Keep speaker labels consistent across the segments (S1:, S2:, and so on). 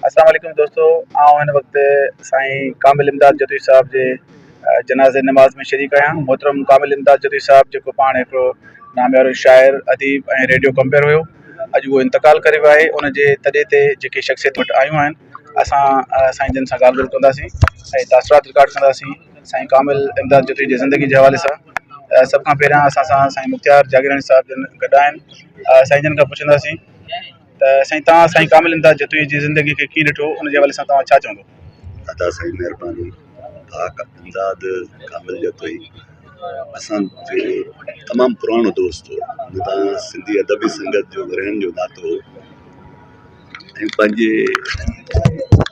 S1: अस्सलाम वालेकुम दोस्तों, आउं हिन वक़्तु साईं कामिल इमदाद जतोई साहब जे जनाज़े नमाज़ में शरीक आहियां। मोहतरम कामिल इमदाद जतोई साहब जेको पाण हिकिड़ो नामियारो शाइर, अदीब ऐं रेडियो कंपेयर हुयो, अॼु उहो इंतकाल करे वियो आहे। उन जे तॾे ते जेके शख़्सियत वटि आयूं आहिनि, असां साईं जन सां ॻाल्हि ॿोल कंदासीं ऐं तासुरात रिकॉर्ड कंदासीं साईं कामिल इमदाद जतोई जी ज़िंदगी जे हवाले सां। सभ खां पहिरियां असां सां साईं मुख़्तियार जागीरानी साहब जन गॾु आहिनि। साईं जन खां पुछंदासीं त साईं तव्हां साईं कामिल इमदाद जतोई जी ज़िंदगी खे कीअं ॾिठो, उन जे हवाले सां तव्हां छा चवंदो?
S2: अदा साईं महिरबानी। इमदाद कामिल जतोई असांजो तमामु पुराणो दोस्त हो। हुतां सिंधी अदबी संगत जो रहण जो नातो हो ऐं पंहिंजे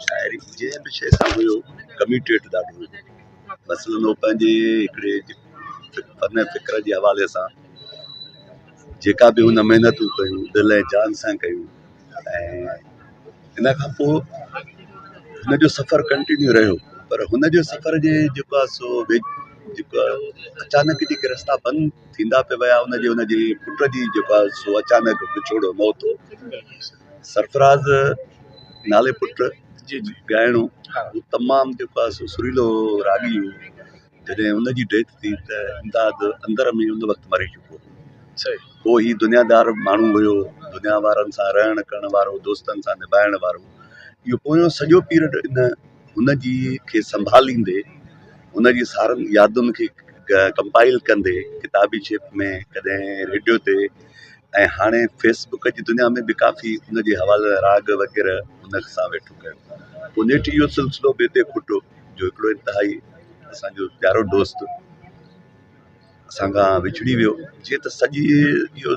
S2: शाइरी जंहिं बि शइ सां हुयो कमिटेड ॾाढो हुयो। मसलन हो पंहिंजे हिकिड़े फन फ़िक्र जे हवाले सां जेका बि हुन महिनतूं कयूं दिलि ऐं जान सां कयूं, ऐं इन खां पोइ हुनजो सफ़र कंटिन्यू रहियो। पर हुनजो सफ़र जे जेको आहे सो जेको अचानक जेके रस्ता बंदि थींदा पिया विया, हुनजे पुट जी जेको आहे सो अचानक विछोड़ो मौत हो। सरफराज़ नाले पुट जी ॻाइणो उहो तमामु जेको आहे सो सुरीलो रागी हो। जॾहिं हुनजी डेथ थी त इमदाद अंदर में उन वक़्तु मरी चुको हो। पोइ ही दुनियादार माण्हू हुयो, दुनिया वारनि सां रहण करण वारो, दोस्तनि सां निभाइण वारो। इहो पोयों सॼो पीरियड इन हुनजी खे संभालींदे, हुनजी सारनि यादुनि खे कंपाइल कंदे किताबी शेप में, कॾहिं रेडियो ते, ऐं हाणे फेसबुक जी दुनिया में बि काफ़ी हुनजे हवाले राग वग़ैरह हुन सां वेठो कयो। पोइ नेठि इहो सिलसिलो बि हिते खुटो जो हिकिड़ो इंतिहाई असांजो प्यारो दोस्त असां खां विछड़ी वियो। जीअं त सॼी इहो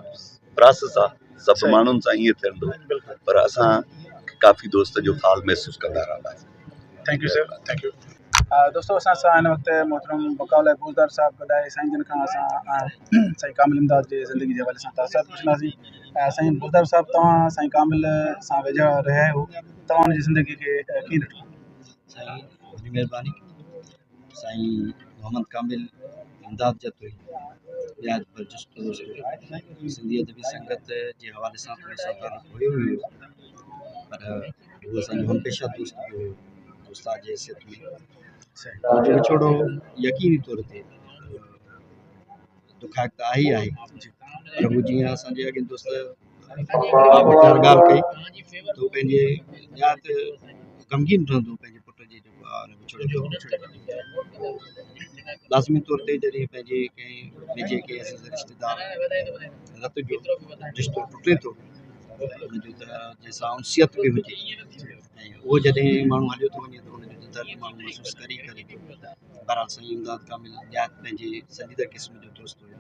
S2: प्रोसेस आहे, सभु माण्हुनि सां ईअं थियंदो, पर असां काफ़ी दोस्त जो हाल महसूसु कंदा रहंदासीं।
S1: Thank you sir, thank U. दोस्तों, असां सां हिन वक़्तु मोहतरम बकाउल बोज़दार साहब गॾु आहे। साईं जन खां असां साईं कामिल इमदाद जे ज़िंदगी जे हवाले सां तासुरात पुछंदासीं। साईं बोज़दार साहब, तव्हां साईं कामिल सां वेझा रहिया आहियो, तव्हां हुनजी ज़िंदगी खे कीअं ॾिठो?
S3: साईं वॾी महिरबानी। साईं मोहम्मद कामिल इमदाद जतोई ब्याज पर सिंधी अदबी संगत जे हवाले सां थोरो सो हुयो, पर उहो असांजो हमेशा दोस्त बि हुयो, दोस्तार जे हैसियत में। जो विछोड़ो यकीनी तौर ते दुखाक त आहे ई आहे, पर उहो जीअं असांजे अॻे दोस्त ॻाल्हि कई त उहो पंहिंजे निहायत ग़मगीन रहंदो पंहिंजे पुट जे जेको आहे विछोड़े खां। लाज़मी तौर ते जॾहिं पंहिंजे कंहिं वेझे कंहिं असांजे रिश्तेदार रत जो रिश्तो टुटे थो, हुनजो त जंहिंसां उनसियत बि हुजे, ऐं उहो जॾहिं माण्हू हलियो थो वञे त हुनजो दर्द माण्हू महसूसु करे करे थो। बहरहाल साईं इमदाद कामिल निहायत पंहिंजे संजीदा क़िस्म जो दोस्त हुयो।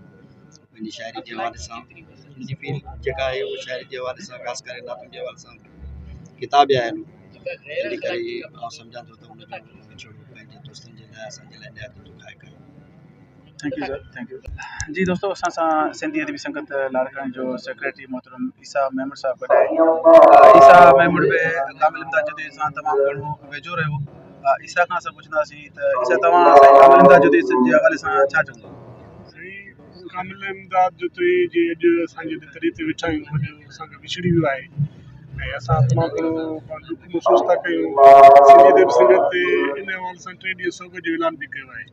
S3: पंहिंजी शाइरी जे हवाले सां हुनजी फील्ड जेका आहे उहा शाइरी जे हवाले सां, ख़ासि करे नातुनि जे हवाले सां किताब आहिनि, तंहिं करे आउं सम्झां थो त हुनजो विछोड़ो पंहिंजे दोस्तनि जे लाइ असांजे लाइ निहायत दुखायक आहे।
S1: Thank you sir, thank you. जी दोस्तों, असां सां सिंधी अदबी संगत लाड़काने जो सेक्रेटरी मोहतरम ईसा महमूद साहब गॾु आहे। ईसा महमूद बि कामिल इमदाद जतोई सां तमामु घणो वेझो रहियो। ईसा खां असां पुछंदासीं त ईसा, तव्हां साईं कामिल इमदाद जतोई जे हवाले सां छा चवंदो?
S4: साईं कामिल इमदाद जतोई जे अॼु असांजे तरीक़े ते वेठा आहियूं, अॼु असांखे विछड़ी वियो आहे ऐं असां तमामु घणो दुख महसूसु था कयूं। सिंधी अदबी संगत ते इन हवाले सां 3 ॾींहं सोग जो ऐलान बि कयो आहे।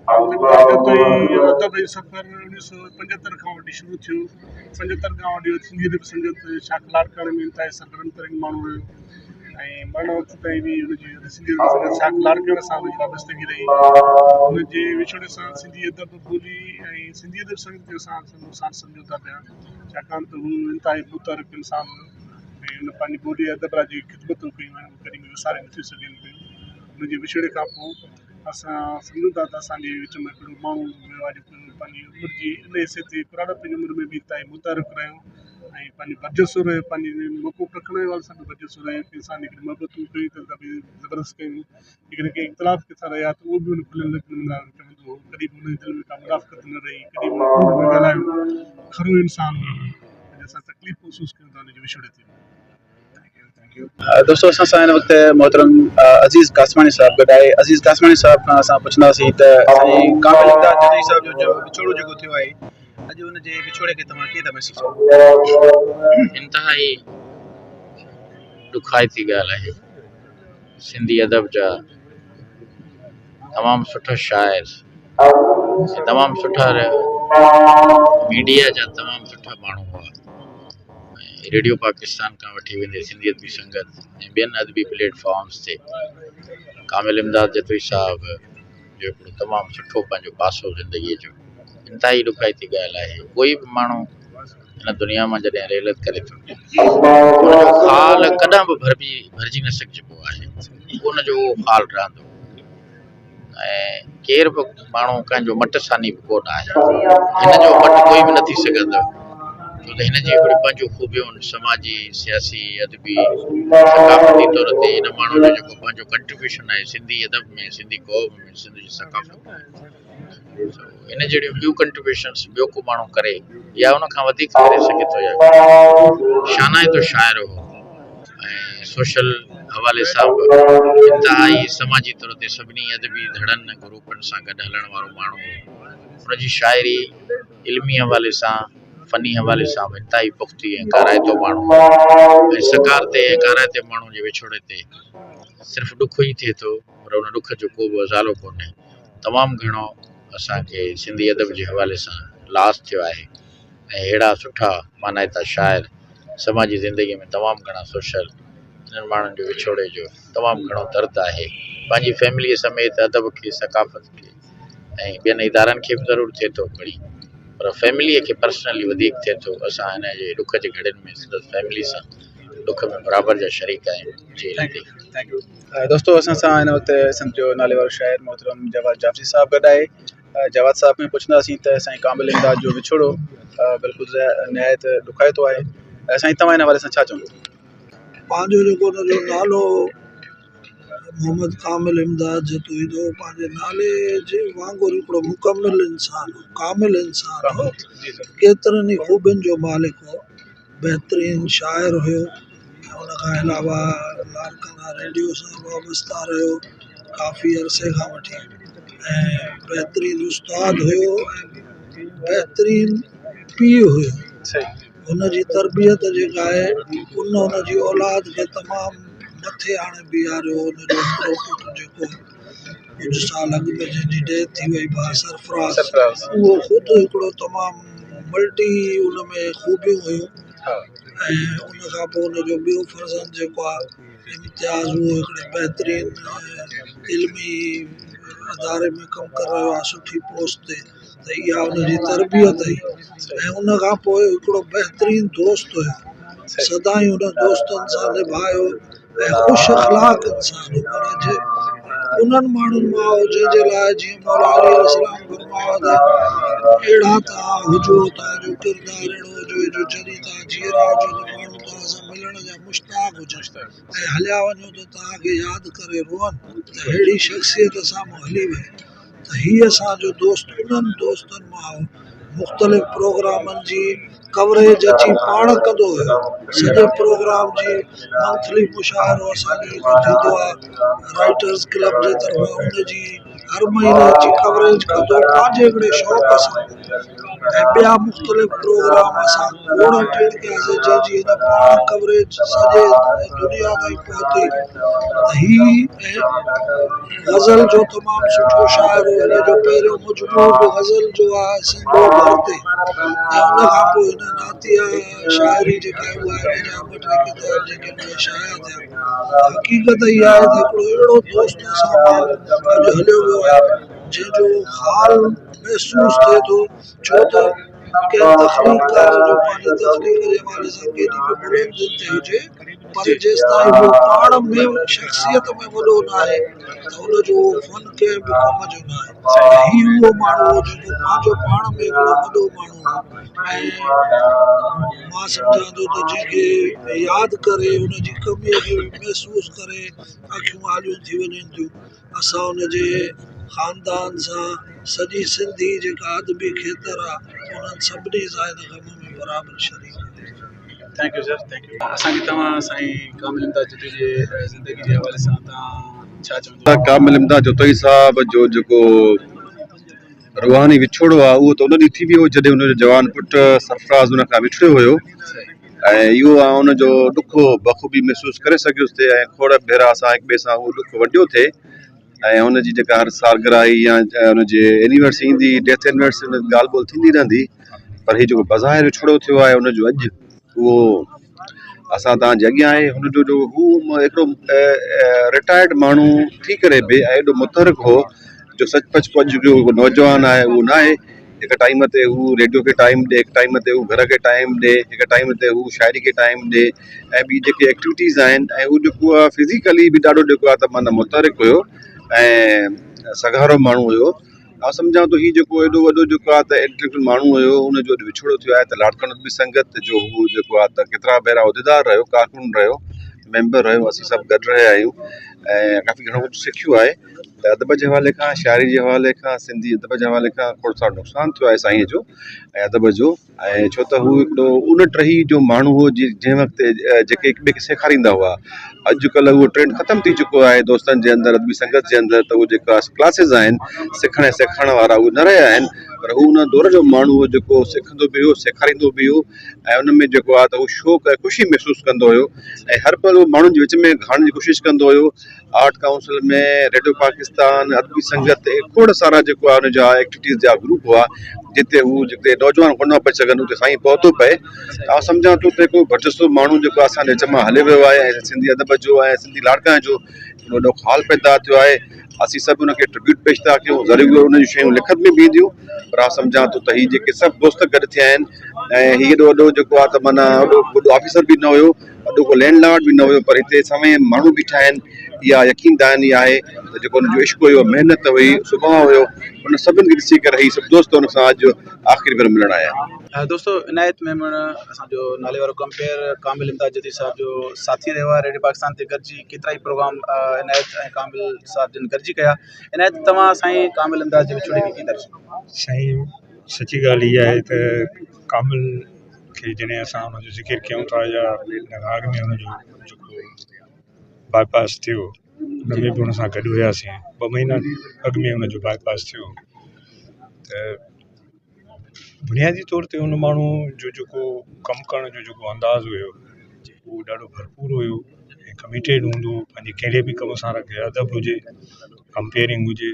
S4: कामिल इमदाद जतोई जो अदब जो सफ़र 1975 खां वठी शुरू थियो। 75 खां वठी सिंधी अदबी संगत शाख लाड़काने में इंतिहाई सरगर्म तरीन माण्हू हुयो ऐं मरण वक़्त ताईं बि हुनजी सिंधी अदबी संगत शाख लाड़काने सां हुनजी वाबस्तगी रही। हुनजे विछोड़े सां सिंधी अदब ॿोली ऐं सिंधी अदबी संगत जो असां साथ सम्झूं था पिया, छाकाणि त हू इंतिहाई मुतहरिक इंसान हुयो ऐं हुन पंहिंजी ॿोली अदब जी ख़िदमतूं कयूं आहिनि, कॾहिं बि विसारे नथी सघनि पियूं। हुनजे विछोड़े खां पोइ असां सम्झूं था त असांजे विच में हिकिड़ो माण्हू वियो आहे जेको पंहिंजी उमिरि जी इन हिसे ते पुराणपे जी उमिरि में बि इंतिहाई मुतहरिक रहियो ऐं पंहिंजी बदजसो रहियो, पंहिंजे मौक़ूफ़ रखण जे वारे सां बि बदजसो रहियो। इंसान हिकिड़ी मोहबतूं कयूं त कभी ज़बरदस्त कयूं, हिकिड़े कंहिं इख़्तिलाफ़ के सां रहिया त उहो बि हुन खुलियल नमूना चवंदो हो, कॾहिं बि हुनजे दिलि में का मुनाफ़िक़त न रही, कॾहिं बि कूड़ न ॻाल्हायो, खरो इंसान हुयो। असां तकलीफ़ महसूसु कयूं था हुनजे विछोड़े ते।
S1: दोस्तों, असां सां हिन वक़्तु मोहतरम अज़ीज़ कासमानी साहब गॾु आहे। अज़ीज़ कासमानी साहब खां असां पुछंदासीं त साईं कामिल इमदाद जतोई साहब जो विछोड़ो जेको थियो आहे, अॼु हुनजे विछोड़े खे तव्हां कीअं था महसूसु कयो?
S5: इंतिहाई ॾुखाइती ॻाल्हि आहे सिंधी अदब जा तमामु सुठा शाइर, तमामु सुठा मीडिया जा तमामु सुठा माण्हू हुआ। रेडियो पाकिस्तान खां वठी वेंदे सिंधी अदबी संगत ऐं ॿियनि अदबी प्लेटफॉर्म्स ते कामिल इमदाद जतोई साहब जो हिकिड़ो तमामु सुठो पंहिंजो पासो ज़िंदगीअ जो इंतिहाई ॾुखाइती ॻाल्हि आहे। कोई बि माण्हू हिन दुनिया मां जॾहिं रहिलत करे थो उनजो ख़ाल कॾहिं बि भरिजी न सघिजबो आहे, उनजो उहो ख़ाल रहंदो। ऐं केर बि माण्हू कंहिंजो मटसानी बि कोन आहे, हिन जो मट कोई बि न थी सघंदो, छो त हिन जी हिकिड़ी पंहिंजूं खूबियूं आहिनि समाजी, सियासी, अदबी, सकाफ़ती तौर ते हिन माण्हू जो जेको पंहिंजो कंट्रीब्यूशन आहे सिंधी अदब में, सिंधी क़ौम में, सिंधी सकाफ़त में, इन जहिड़ियूं ॿियूं कंट्रीब्यूशन्स ॿियो को माण्हू करे या उन खां वधीक करे सघे थो या शानाइतो शाइर हो ऐं सोशल हवाले सां इंतिहाई समाजी तौर ते सभिनी अदबी धड़नि ग्रुपनि सां गॾु हलण वारो माण्हू हो। हुनजी शाइरी इल्मी हवाले सां, फ़नी हवाले सां इंतिहाई पुख़्ती ऐं काराइतो माण्हू ऐं सकार ते ऐं काराइते माण्हू जे विछोड़े ते सिर्फ़ु ॾुख ई थिए थो, पर उन ॾुख जो को बि अज़ालो कोन्हे। तमामु घणो असांखे सिंधी अदब जे हवाले सां लास थियो आहे ऐं अहिड़ा सुठा मानाइता शाइर समाजी ज़िंदगीअ में तमामु घणा सोशल इन्हनि माण्हुनि जो विछोड़े जो तमामु घणो दर्द आहे। पंहिंजी फैमिलीअ समेत अदब खे, सकाफ़त खे ऐं ॿियनि इदारनि खे बि ज़रूरु थिए थो खणी, पर फैमिलीअ खे पर्सनली वधीक थिए थो। असां हिन जे ॾुख जे घड़ियुनि में सिर्फ़ु फैमिली सां ॾुख में बराबरि जा शरीक आहियूं। जी
S1: थैंक यू। दोस्तों असां सां हिन वक़्तु सिंध जो नाले वारो शाइर मोहतरम जवाद जाफ़री साहब गॾु आहे। जवाद साहब में पुछंदासीं त साईं कामिल इमदाद जो विछोड़ो बिल्कुलु निहायत ॾुखाइतो आहे। साईं तव्हां हिन हवाले सां छा चवंदो?
S6: पंहिंजो जेको हुनजो नालो मोहम्मद कामिल इमदाद जतोई हो, पंहिंजे नाले जे वांगुरु हिकिड़ो मुकमिल इंसान हो, कामिल इंसान हो, केतिरनि ई ख़ूबियुनि जो मालिक हो, बहितरीन शाइर हुयो। उन खां अलावा लारकाना रेडियो सां वाबस्ता रहियो काफ़ी अरसे खां वठी ऐं बहितरीन उस्ताद हुयो ऐं बहितरीन पीउ हुयो। हुनजी तरबियत जेका आहे हुनजी औलाद खे तमामु मथे हाणे बीहारियो। हुनजो हिकिड़ो पुटु जेको कुझु साल अॻु में जंहिंजी डेथ थी वई बा सरफराज़, उहो ख़ुदि हिकिड़ो तमामु मल्टी उन में ख़ूबियूं हुयूं। ऐं उन खां पोइ हुनजो ॿियो फर्ज़ंद जेको आहे इम्तियाज़, उहो हिकिड़े बहितरीन इल्मी अदारे में कमु करे रहियो आहे सुठी पोस्ट ते। त इहा हुनजी तरबियत हुई। ऐं उन खां पोइ हिकिड़ो बहितरीन दोस्त हुयो, सदाईं हुन दोस्तनि सां निभायो ऐं ख़ुशि अख़लाक़ इंसान हो। पर उन्हनि माण्हुनि मां हो जंहिंजे लाइ जीअं मौला अली अलैहिस्सलाम फरमायो त अहिड़ा तव्हां हुजो, तव्हांजो किरदारु अहिड़ो हुजे जो जॾहिं तव्हां जीअरा हुजो त माण्हू तव्हां सां मिलण जा मुश्ताक हुजनि ऐं हलिया वञो त तव्हांखे यादि करे रोअनि। त अहिड़ी शख़्सियत साम्हूं हली वई। त हीअ असांजो दोस्त उन्हनि दोस्तनि मां हो। मुख़्तलिफ़ प्रोग्रामनि जी कवरेज अची पाण कंदो हुयो। सॼे प्रोग्राम जी मंथली मुशाइरो असांजो थींदो आहे राइटर्स क्लब जे तरफ़ां, हुनजी हर महीने अची कवरेज कंदो पंहिंजे हिकिड़े शौक़ सां। ऐं ॿिया मुख़्तलिफ़ प्रोग्राम असां खोड़ अटेंड कयासीं जंहिंजी हिन पाण कवरेज सॼे दुनिया ताईं पहुती। हीअ गज़ल जो तमामु सुठो शाइर हो। हिनजो पहिरियों मजमूओ बि गज़ल जो आहे सिंधो भरते, ऐं उन खां पोइ हिन नातिया शाइरी जेका आहे उहा हिन जा ॿ टे किताब जेके उहे शाया थिया। हक़ीक़त इहा आहे त हिकिड़ो अहिड़ो दोस्त असां मां अॼु हलियो वियो आहे जंहिंजो हाल महसूसु थिए थो, छो त कंहिं तख़लीक़ार जो पंहिंजे तख़लीक़ जे हवाले सां केॾी बि बुलंद दिल ते हुजे, पर जेसिताईं उहो पाण में शख़्सियत में वॾो न आहे त हुनजो फ़न कंहिं बि कम जो न आहे। हीउ उहो माण्हू हो जेको पंहिंजो पाण में हिकिड़ो वॾो माण्हू हो। ऐं मां सम्झां थो त जेके यादि करे हुनजी कमीअ खे महसूसु करे अखियूं आलियूं थी वञनि थियूं। असां हुनजे ख़ानदान सां सॼी सिंधी जेका अदबी खेतर आहे उन्हनि सभिनी सां हिन कम में बराबरि शरीक।
S1: Thank you sir, thank U. असांखे तव्हां साईं कामिल इमदाद जतोई जे ज़िंदगी जे हवाले सां तव्हां छा चवंदो?
S2: कामिल इमदाद जतोई साहब जो जेको रूहानी विछोड़ो आहे उहो त उन ॾींहुं थी वियो जॾहिं हुनजो जवान पुटु सरफराज़ हुन खां विछड़ियो हुयो। ऐं इहो उनजो ॾुख बख़ूबी महसूसु करे सघियुसि ते ऐं खोड़ भेरा असां हिक ॿिए सां उहो ॾुख वंडियो थिए ऐं हुनजी जेका हर सालगिरह आई या हुनजे एनिवर्सरी ईंदी डेथ एनिवर्सरी हुन ॻाल्हि ॿोल्हि थींदी रहंदी पर हीउ जेको बज़ाहिर छुड़ो थियो आहे हुनजो अॼु उहो असां तव्हांजे अॻियां आहे हुनजो जो हू हिकिड़ो रिटायर्ड माण्हू थी करे बि एॾो मुतहरिक हो जो सचपच को अॼु जो नौजवान आहे उहो न आहे हिकु टाइम ते हू रेडियो खे टाइम ॾे हिकु टाइम ते हू घर खे टाइम ॾे हिकु टाइम ते हू शाइरी खे टाइम ॾे ऐं ॿी जेके एक्टिविटीज़ आहिनि ऐं हू जेको आहे फिज़िकली बि ॾाढो जेको आहे त माना मुतहरिक हुयो ऐं सगारो माण्हू हुयो मां सम्झां थो हीउ जेको एॾो वॾो जेको आहे त इंटेलेक्चुअल माण्हू हुयो हुनजो अॼु विछोड़ो थियो आहे त लाड़काणे अदबी संगत जो हू जेको आहे त केतिरा भेरा उहिदेदार रहियो कारकुन रहियो मेंबर रहियो असीं सभु गॾु रहिया आहियूं ऐं काफ़ी घणो कुझु सिखियो आहे त अदब जे हवाले खां शाइरी जे हवाले खां सिंधी अदब जे हवाले खां खोड़ सारो नुक़सानु थियो आहे साईंअ जो ऐं अदब जो ऐं छो त हू हिकिड़ो उन टही जो माण्हू हो जंहिं वक़्तु जेके हिक ॿिए खे सेखारींदा हुआ अॼुकल्ह उहो ट्रेंड ख़तमु थी चुको आहे दोस्तनि जे अंदरि अदबी संगत जे अंदरि त उहे जेका क्लासिस आहिनि सिखण ऐं सेखारण वारा उहे न रहिया आहिनि पर हू उन दौर जो माण्हू हो जेको सिखंदो बि हुयो सेखारींदो बि हुयो ऐं उन में जेको आहे त उहो शौक़ु ऐं ख़ुशी महसूसु कंदो हुयो ऐं हर पल उहो माण्हुनि जे विच में घाण जी कोशिशि कंदो हुयो आर्ट काउंसिल में रेडियो पाकिस्तान अदबी संगत खोड़ सारा जेको आहे हुनजा एक्टिविटीज़ जा ग्रुप हुआ जिते हू जेके नौजवान कोन पिया पढ़ी सघनि उते साईं पहुतो पए मां सम्झां थो त हिकु वर्चस्व माण्हू जेको असांजे विच मां हले वियो आहे ऐं सिंधी अदब जो ऐं सिंधी लाड़काणे जो वॾो ख़्यालु पैदा थियो आहे असीं सभु हुनखे ट्रिब्यूट पेश था कयूं ज़रूरु उन जूं शयूं लिखत में बि ईंदियूं पर मां सम्झां थो त हीअ जेके सभु दोस्त गॾु थिया आहिनि ऐं हीअ एॾो वॾो जेको आहे त माना वॾो ऑफिसर बि न हुयो वॾो को लैंडलॉर्ड बि न हुयो पर हिते समय माण्हू बीठा आहिनि इहा यकीन दहानी आहे त जेको हुनजो इश्क हुयो महिनत हुई सुभाउ हुयो उन सभिनि खे ॾिसी करे हीअ सभु दोस्त हुन सां अॼु आख़िरी भेरो मिलण आया
S1: दोस्तों इनायत मेमण असांजो नाले वारो कंपेयर कामिल इमदाद जदीद साहब जो साथी रहियो आहे रेडियो पाकिस्तान ते गॾिजी केतिरा ई प्रोग्राम इनायत ऐं कामिल साहब जिन गॾिजी कया इनायत तव्हां साईं कामिल इमदाद जे विछोड़े खे कीअं दर्शो
S7: साईं सची ॻाल्हि इहा आहे त कामिल खे जॾहिं असां हुनजो ज़िक्र कयूं था या अॻ में हुनजो जेको बाईपास थियो हुन में बि हुन सां गॾु हुयासीं 2 महीना अॻ में हुनजो बाईपास थियो त बुनियादी तौर ते हुन माण्हू जो जेको कमु करण जो जेको अंदाज़ हुयो उहो ॾाढो भरपूर हुयो ऐं कमिटेड हूंदो पंहिंजे कहिड़े बि कम सां रखे अदब हुजे कंपेयरिंग हुजे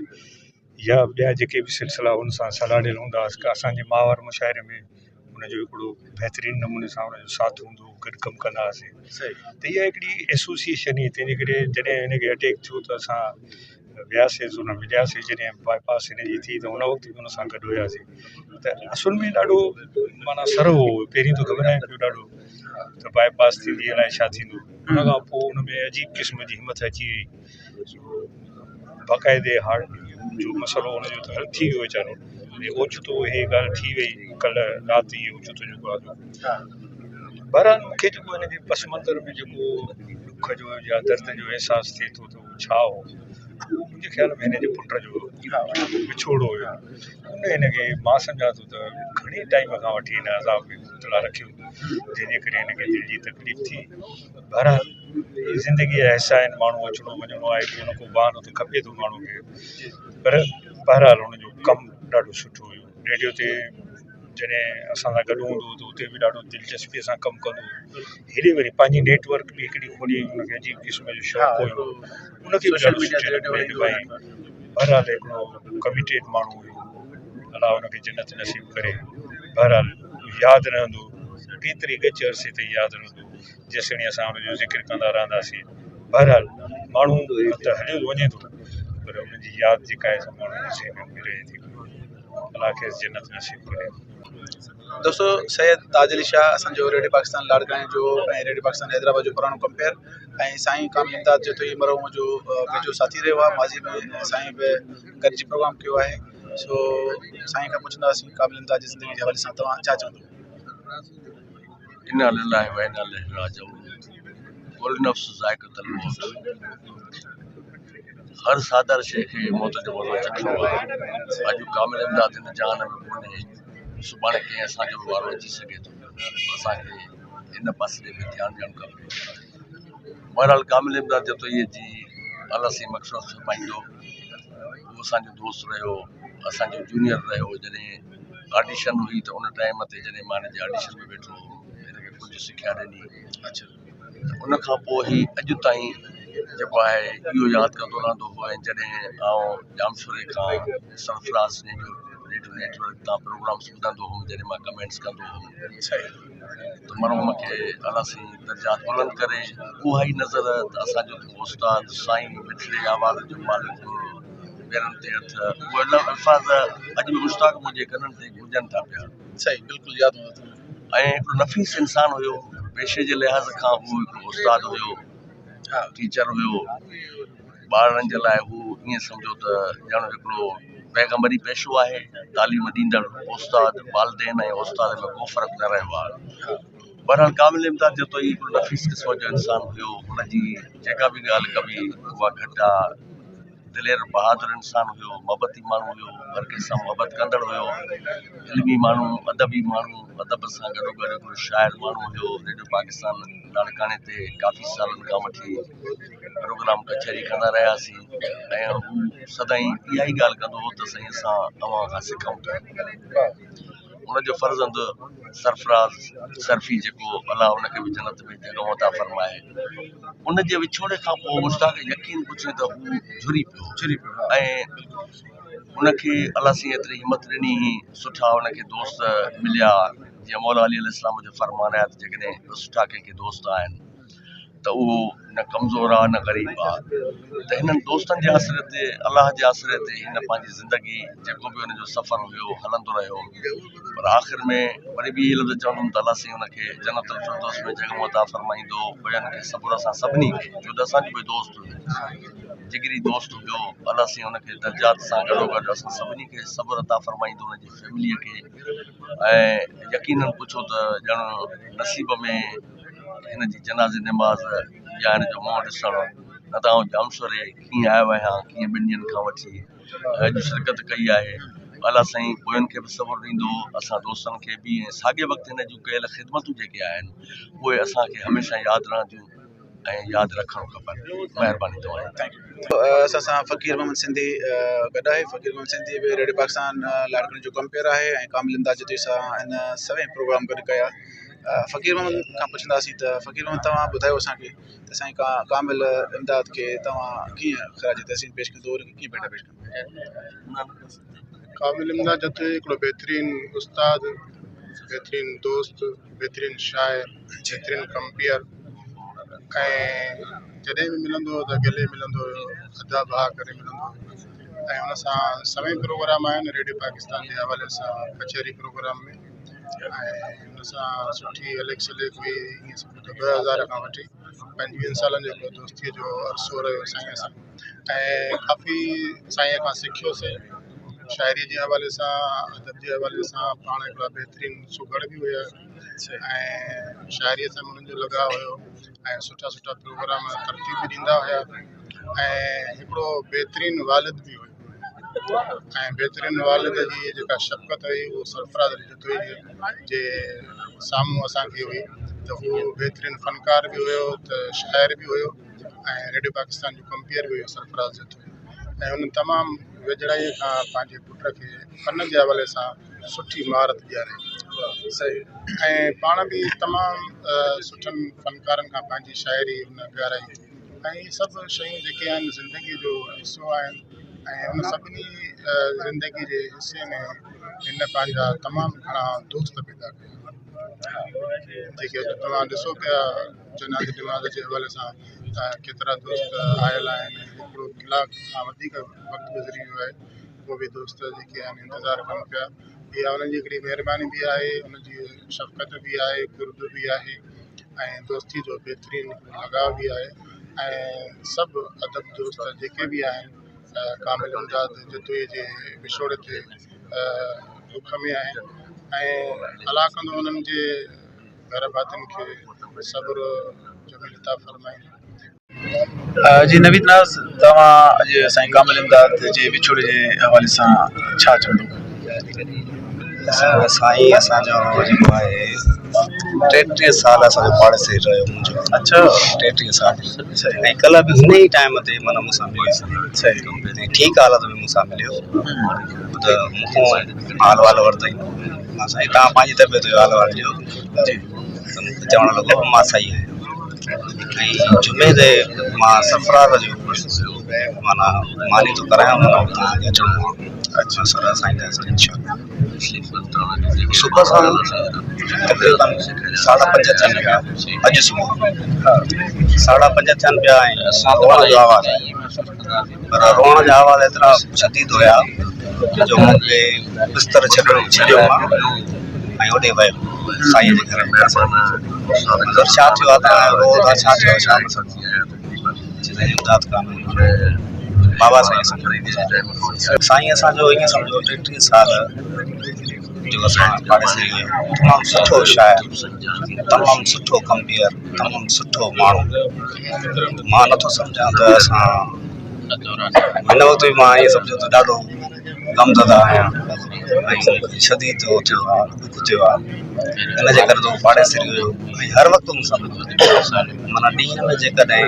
S7: या ॿिया जेके बि सिलसिला हुन सां सलाह ॾियण हूंदा असांजे माहवार मुशाइरे में हुनजो हिकिड़ो बहितरीनु नमूने सां हुनजो साथ हूंदो गॾु कमु कंदा हुआसीं त इहा हिकिड़ी एसोसिएशन ई तंहिंजे करे जॾहिं हिनखे अटैक थियो त असां वियासीं हुन मिलियासीं जॾहिं बाईपास हिनजी थी त हुन वक़्तु बि हुन सां गॾु हुयासीं त असुल में ॾाढो माना सर हो पहिरीं त घबराए पियो ॾाढो त बाईपास थींदी अलाए छा थींदो हुन खां पोइ हुन में अजीब क़िस्म जी हिमत अची वई बाक़ाइदे हार्ट जो मसइलो हुनजो त हल थी वियो वीचारो ओचितो इहे ॻाल्हि थी वई कल्ह राति इहो ओचितो जेको आहे बहरहाल मूंखे जेको हिन जे पस मंज़र में जेको दुख जो या दर्द जो अहसासु थिए थो त उहो छा हो मुंहिंजे ख़्याल में हिन जे पुट जो विछोड़ो हुयो उन हिनखे मां सम्झां थो त घणे टाइम खां वठी हिन अज़ाब में मुब्तला रखियो जंहिंजे करे हिनखे दिलि जी तकलीफ़ थी बहरहाल ज़िंदगी जा हिसा आहिनि माण्हू अचिणो वञिणो आहे हुन को बहानो त खपे थो माण्हू खे पर बहरहाल हुनजो कमु ॾाढो सुठो हुयो रेडियो ते जॾहिं असां सां गॾु हूंदो त उते बि ॾाढो दिलचस्पीअ सां कमु कंदो हेॾे वरी पंहिंजी नेटवर्क बि हिकिड़ी खोली हुनखे अजीब क़िस्म जो शौक़ु हुयो उनखे बि ॾाढो सुठे नमूने निभाई बहरहाल हिकिड़ो कमिटेड माण्हू हुयो अलाह हुनखे जन्नत नसीब करे बहरहाल यादि रहंदो केतिरी गच अरसे ताईं यादि रहंदो जेसिताईं असां हुनजो ज़िक्र कंदा रहंदासीं बहरहाल माण्हू त हलियो वञे थो पर हुनजी यादि जेका आहे माण्हू जे में रहे थी अलाह खे जन्नत नसीब करे
S1: दोस्तों सैयद ताज अली शाह असांजो रेडियो पाकिस्तान लाड़काणे जो ऐं रेडियो पाकिस्तान हैदराबाद जो पुराणो कंपेयर ऐं साईं कामिल इमदाद जो तो ई मरहूम जो पंहिंजो साथी रहियो आहे माज़ी में साईं बि गॾिजी प्रोग्राम कयो आहे सो साईं खां पुछंदासीं कामिल इमदाद जी ज़िंदगी जे हवाले सां तव्हां छा चवंदो
S8: इन्ना लिल्लाहि व इन्ना इलैहि राजिऊन कुल नफ्स ज़ाइक़तुल मौत हर सादर शइ खे मौत जो मज़ो चखणो आहे अॼु कामिल इमदाद हिन जहान में कोन्हे सुभाणे कंहिं असांजो बि वारो अची सघे थो असांखे हिन पासे बि ध्यानु ॾियणु खपे बहरहाल कामिल इमदाद जो त इहे जी अलसी मक़सदु फरमाईंदो उहो असांजो दोस्त रहियो असांजो जूनियर रहियो जॾहिं ऑडिशन हुई त उन टाइम ते जॾहिं मां हिन जे ऑडिशन में वेठो हिनखे कुझु सिखिया ॾिनी।
S1: अच्छा
S8: उन खां पोइ ई अॼु ताईं जेको आहे इहो यादि कंदो रहंदो हो। ऐं जॾहिं आउं जामशोरे खां सरफराज़ रेडियो नेटवर्क तां प्रोग्राम्स ॿुधंदो हुउमि, जॾहिं मां कमेंट्स कंदो हुउमि, त मरहूम खे अलाह साईं दर्जात बुलंद करे। उहा ई नज़र त असांजो उस्ताद साईं मिठड़े आवाज़ जो मालिक पेरनि ते हथ, उहे अल्फाज़ अॼु बि मुश्ताक मुंहिंजे कननि ते गुंजनि था पिया।
S1: सही बिल्कुलु यादि हूंदो।
S8: ऐं हिकिड़ो नफ़ीस इंसान हुयो, पेशे जे लिहाज़ खां हू हिकिड़ो उस्ताद हुयो, टीचर हुयो। ॿारनि जे लाइ हू ईअं सम्झो त ॼण हिकिड़ो पैगम्बरी पेशो आहे, तालीम ॾींदड़ उस्ताद, वालदेन ऐं उस्ताद में को फ़र्क़ु न रहियो आहे। बहरहाल कामिल इमदाद जो त हिकिड़ो नफ़ीस क़िस्म जो इंसान हुयो। हुनजी जेका बि ॻाल्हि कबी उहा घटि आहे। दिलेर बहादुर इंसान हुयो, मोहबती माण्हू हुयो, हर कंहिं सां मोहबत कंदड़ हुयो, इल्मी माण्हू, अदबी माण्हू, अदब सां गॾोगॾु हिकिड़ो शाइर माण्हू हुयो। रेडियो पाकिस्तान लाड़काने ते काफ़ी सालनि खां वठी प्रोग्राम कचहरी कंदा रहियासीं। ऐं हू सदाईं इहा ई ॻाल्हि कंदो हो त साईं असां तव्हां खां सिखूं था। उनजो फर्ज़ंद सरफराज़ सरफी, जेको अलाह उनखे बि जन्नत में जॻह अता फरमाए, उनजे विछोड़े खां पोइ मुश्ताक यकीन पुछे त हू झुरी पियो। ऐं उनखे अलाह साईं एतिरी हिमत ॾिनी, सुठा उनखे दोस्त मिलिया। जीअं मौला अली अलैहिस्सलाम जो फरमान आहे त जेकॾहिं सुठा कंहिंखे दोस्त आहिनि त उहो न कमज़ोर आहे न ग़रीब आहे। त हिननि दोस्तनि जे आसिरे ते, अलाह जे आसिरे ते हिन पंहिंजी ज़िंदगी जेको बि हुनजो सफ़र हुयो हलंदो रहियो। पर आख़िर में वरी बि इहे लफ़्ज़ चवंदुमि त अलाह साईं हुनखे जन्नतुल फिरदौस में जॻह अता फरमाईंदो। ॿियनि खे सबुर सां सभिनी खे, छो त असांजो बि दोस्त हुयो, जिगरी दोस्त हुयो। अलाह साईं हुनखे दर्जात सां गॾोगॾु असां सभिनी खे सबुर अता फरमाईंदो, हुनजी फैमिलीअ खे। ऐं यकीनन पुछो त ॼण नसीब में हिन जी जनाज़े नमाज़ या हिन जो मुंहुं ॾिसणु, न त आउं जामशोरे कीअं आयो आहियां, कीअं ॿिनि ॾींहंनि खां वठी अॼु शिरकत कई आहे। अलाह साईं ॿियनि खे बि सबुरु ॾींदो, असां दोस्तनि खे बि। ऐं साॻे वक़्तु हिन जूं कयल ख़िदमतूं जेके आहिनि उहे असांखे हमेशह यादि रहंदियूं ऐं यादि रखणु खपनि। महिरबानी तव्हांजी।
S1: असां सां फ़कीर मोहम्मद सिंधी गॾु आहे। फ़कीर मोहम्मद सिंधी बि रेडियो पाकिस्तान लाड़काने जो कंपेयर आहे ऐं कामिल इमदाद जतीर सां हिन सभई प्रोग्राम गॾु कया। फ़कीर मोहम्मद खां पुछंदासीं त फ़कीर मोहम्मद तव्हां ॿुधायो असांखे त साईं कामिल इमदाद खे तव्हां कीअं ख़राज तहसीन पेश कंदो, उनखे कीअं भेट पेश कंदो?
S4: कामिल इमदाद जतीर हिकिड़ो बहितरीन उस्ताद, बहितरीन दोस्त, बहितरीन शाइर, बहितरीन कंपेयर। ऐं जॾहिं बि मिलंदो हो त गले मिलंदो हुयो, अदा भाउ करे मिलंदो हुयो। ऐं हुन सां सभई प्रोग्राम आहिनि रेडियो पाकिस्तान जे हवाले सां, कचहरी प्रोग्राम में। ऐं हुन सां सुठी अलेक सलेक हुई। ईअं सम्झो त 2000 खां वठी 25 सालनि जो दोस्तीअ जो अरसो रहियो साईं सां। ऐं काफ़ी साईं खां सिखियोसीं, शाइरी जे हवाले सां, अदब जे हवाले सां। पाण हिकिड़ा बहितरीन सुगड़ बि हुया ऐं शाइरीअ सां उन्हनि जो लॻाव हुयो। ऐं सुठा सुठा प्रोग्राम तरतीब बि ॾींदा हुया। ऐं हिकिड़ो बहितरीन वालिद बि हुयो। ऐं बहितरीन वालिद जी जेका शफ़क़त हुई उहो सरफराज़ जतोई जे साम्हूं असांखे हुई। त उहो बहितरीन फ़नकार बि हुयो, त शाइर बि हुयो ऐं रेडियो पाकिस्तान जो कंपेयर बि हुयो सरफराज़ जतोई। ऐं हुन तमामु वेझड़ाईअ खां पंहिंजे पुट खे फ़न जे हवाले सां सुठी महारत ॾियारे। सही। ऐं पाण बि तमामु सुठनि फ़नकारनि खां पंहिंजी शाइरी हुन ॻाराई। ऐं इहे सभु शयूं जेके आहिनि ज़िंदगीअ जो हिसो आहिनि। ऐं हुन सभिनी ज़िंदगी जे हिसे में हिन पंहिंजा तमामु घणा दोस्त पैदा कया। जेके तव्हां ॾिसो पिया जनाज़े नमाज़ जे हवाले सां केतिरा दोस्त आयल आहिनि। हिकिड़ो कलाक खां वधीक वक़्तु गुज़री वियो आहे, उहे बि दोस्त जेके आहिनि इंतज़ारु कनि पिया। इहा उन्हनि जी हिकिड़ी महिरबानी बि आहे, उनजी शफ़क़त बि आहे, कुर्ब बि आहे ऐं दोस्ती जो बहितरीन लॻाव बि आहे। ऐं सभु अदब दोस्त जेके बि आहिनि कामिल इमदाद जतोई जे विछोड़े ते दुख में आहिनि। ऐं अलाह कंदो उन्हनि जे घर भातियुनि खे सब्र जमील अता फरमाईंदो।
S1: जी नवीद नाज़, तव्हां अॼु साईं कामिल इमदाद जे विछोड़े जे हवाले सां छा चवंदो?
S3: साईं असांजो जेको आहे 33 साल असांजो पाड़ेसरी रहियो मुंहिंजो।
S1: अच्छा,
S3: 33 साल। ऐं कल्ह बि हुन ई टाइम ते माना मूंसां मिलियो।
S1: सही।
S3: ठीकु हालत में मूंसां मिलियो त मूंखां हाल वाल वरितई। मां साईं तव्हां पंहिंजी तबियत जो हाल वाल ॾियो।
S1: जी।
S3: मूंखे चवणु लॻो मां सही आहियां ऐं जुमे ते मां सरफराज़ जो माना मानी थो करायां हुन वटि तव्हांखे अचिणो आहे। अच्छा सर साईं सुबुह सां तक़रीबन 5:30 थियनि पिया अॼु सुबुह 5:30 थियनि पिया ऐं असां रोअण जो आवाज़ु आहे पर रोअण जा आवाज़ एतिरा शदीद हुया जो मूंखे बिस्तर छॾियो मां ऐं होॾे वियो साईं जे घर में। मतिलबु छा थियो आहे तव्हां रो था छा थियो छा इमदाद कान बाबा साईं साईं असांजो ईअं सम्झो 33 साल जो असां पाड़ेसरी तमामु सुठो शाइर तमामु सुठो कंपेयर तमामु सुठो माण्हू मां नथो सम्झां त असां हिन वक़्तु बि मां ईअं सम्झो त ॾाढो ग़मज़दा आहियां ऐं शदीद थियो आहे दुख थियो आहे हिन जे करे तो पाड़ेसरी हुयो ऐं हर वक़्तु मूंसां माना ॾींहं में जेकॾहिं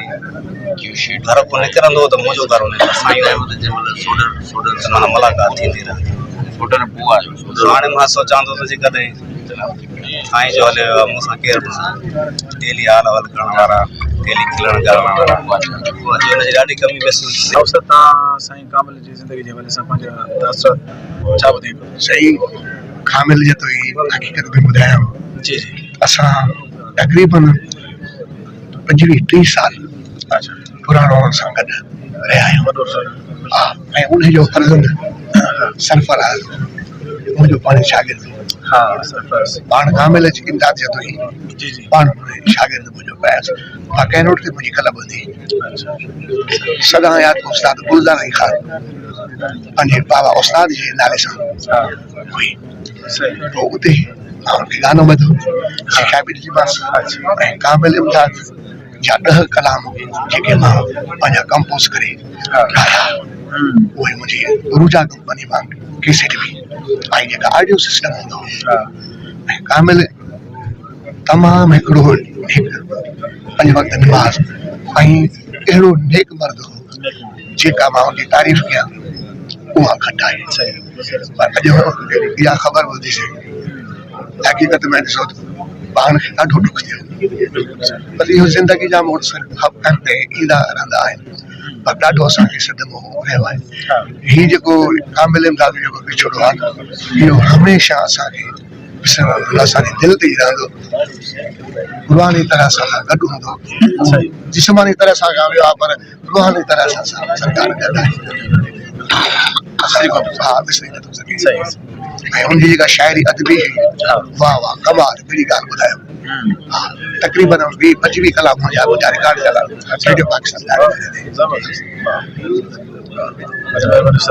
S3: घर पोइ निकिरंदो त मुंहिंजो घर हुन साईं माना मुलाक़ात थींदी रहंदी। हाणे मां सोचां थो त जेकॾहिं साईं जो हलियो आहे मूंसां केरु डेली हाल हल करण वारा डेली खिलण करण वारा हुनजी ॾाढी कमी महसूसु
S1: अवसर तव्हां साईं कामिल जी ज़िंदगी जे हवाले सां पंहिंजा तासुरात छा ॿुधाईंदो?
S6: सही कामिल जे तो ई हक़ीक़त में ॿुधायां
S1: जी जी
S6: असां तक़रीबन 25-30 साल पुराणो सां गॾु रहिया आहियूं। हा ऐं उनजो फर्ज़ंद सरफराज़ मुंहिंजो पाण शागिर्द
S1: हा सरफराज़
S6: पाण कामिल जी इमदाद जे तो ई
S1: जी जी
S6: पाण शागिर्द मुंहिंजो पियासि मां कंहिं नोट ते मुंहिंजी कलम हूंदी सदा यादि उस्ताद गुलज़ार अली ख़ान पंहिंजे बाबा उस्ताद जे नाले सां हुई पोइ उते मां उनखे गानो ॿधो सिखिया बि ॾिठीमांसि ऐं कामिल इमदाद जा 10 कलाम जेके मां पंहिंजा कंपोज़ करे ॻाया उहे मुंहिंजी रूजा कंपनी मां कैसेट बि ऐं जेका ऑडियो सिस्टम हूंदो ऐं कामिल तमामु हिकिड़ो नेक पंज वक़्त निमाज़ ऐं अहिड़ो नेक मर्द हो जेका मां उनजी तारीफ़ कयां उहा घटि आहे पर अॼु इहा ख़बर ॿुधीसीं हक़ीक़त में ॾिसो त पाण खे ॾाढो ॾुख थियो पर इहो ज़िंदगी जा मोड़ हफ़्तनि ते ईंदा रहंदा आहिनि पर ॾाढो असांखे सदमो रहियो आहे। हीउ जेको कामिल इमदाद जेको विछोड़ो आहे इहो हमेशह असांखे असांजे दिलि ते ई रहंदो रूहानी तरह सां गॾु हूंदो जिस्मानी तरह सां वियो आहे पर रूहानी तरह सां सरकार गॾु आहे हा विसरी नथो सघे ऐं उनजी जेका शाइरी अदबी वाह वाह कमाल अहिड़ी ॻाल्हि ॿुधायो हा तक़रीबन 20-25 कलाक मुंहिंजा मुंहिंजा रिकॉर्ड थियल आहे रेडियो पाकिस्तान
S1: ज़बरदस्त